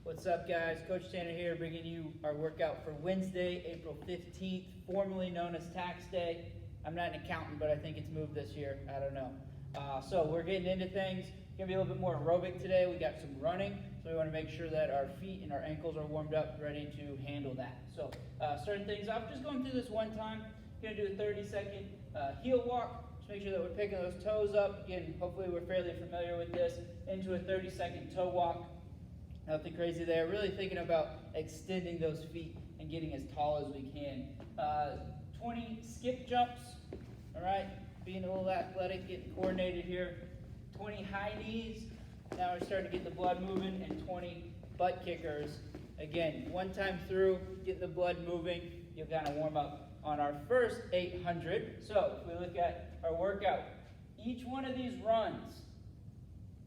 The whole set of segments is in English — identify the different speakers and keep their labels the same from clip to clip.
Speaker 1: What's up, guys? Coach Tanner here, bringing you our workout for Wednesday, April 15th, formerly known as Tax Day. I'm not an accountant, but I think it's moved this year. I don't know. So we're getting into things. Gonna be a little bit more aerobic today. We got some running, so we want to make sure that our feet and our ankles are warmed up, ready to handle that. So starting things off, just going through this one time. Gonna do a 30-second heel walk. Just make sure that we're picking those toes up. Again, hopefully we're fairly familiar with this. Into a 30-second toe walk. Nothing crazy there. Really thinking about extending those feet and getting as tall as we can. 20 skip jumps. All right, being a little athletic, getting coordinated here. 20 high knees. Now we're starting to get the blood moving, and 20 butt kickers. Again, one time through, get the blood moving. You'll kind of warm up on our first 800. So if we look at our workout, each one of these runs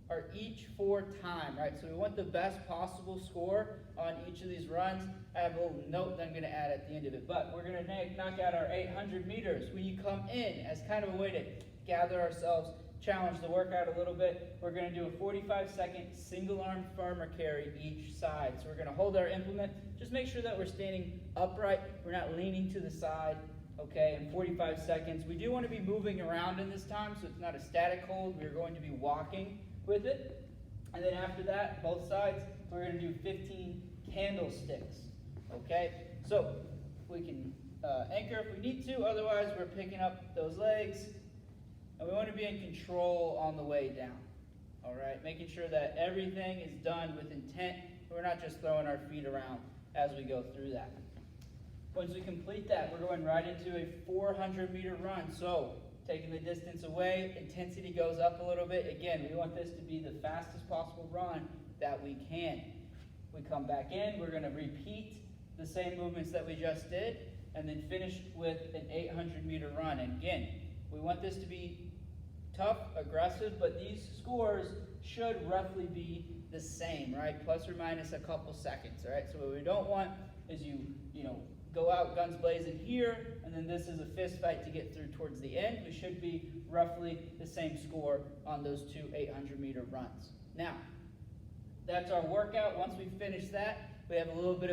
Speaker 1: are each for time, right? So we want the best possible score on each of these runs. I have a little note that I'm going to add at the end of it, but we're going to knock out our 800 meters. When you come in, as kind of a way to gather ourselves, challenge the workout a little bit, we're going to do a 45-second single-arm farmer carry each side. So we're going to hold our implement. Just make sure that we're standing upright. We're not leaning to the side. Okay, in 45 seconds. We do want to be moving around in this time, so it's not a static hold. We're going to be walking with it. And then after that, both sides, we're going to do 15 candlesticks. Okay, so we can anchor if we need to. Otherwise, we're picking up those legs. And we want to be in control on the way down. All right, making sure that everything is done with intent. We're not just throwing our feet around as we go through that. Once we complete that, we're going right into a 400-meter run. So taking the distance away, intensity goes up a little bit. Again, we want this to be the fastest possible run that we can. We come back in, we're going to repeat the same movements that we just did, and then finish with an 800-meter run. And again, we want this to be tough, aggressive, but these scores should roughly be the same, right? Plus or minus a couple seconds, all right? So what we don't want is you go out guns blazing here, and then this is a fist fight to get through towards the end. We should be roughly the same score on those two 800-meter runs. Now, that's our workout. Once we finish that, we have a little bit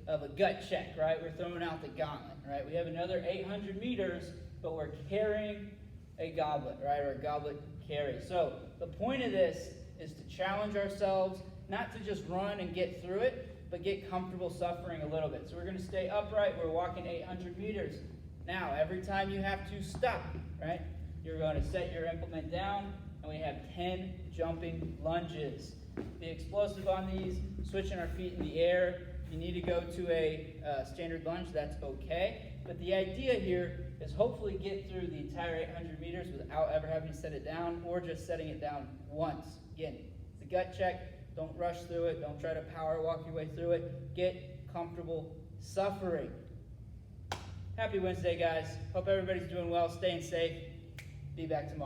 Speaker 1: of a gut check, right? We're throwing out the gauntlet, right? We have another 800 meters, but we're carrying a goblet, right? Or a goblet carry. So the point of this is to challenge ourselves, not to just run and get through it, but get comfortable suffering a little bit. So we're going to stay upright. We're walking 800 meters. Now, every time you have to stop, right, you're going to set your implement down, and we have 10 jumping lunges. Be explosive on these, switching our feet in the air. If you need to go to a standard lunge, that's okay. But the idea here is hopefully get through the entire 800 meters without ever having to set it down or just setting it down once. Again, it's a gut check. Don't rush through it. Don't try to power walk your way through it. Get comfortable suffering. Happy Wednesday, guys. Hope everybody's doing well, staying safe. Be back tomorrow.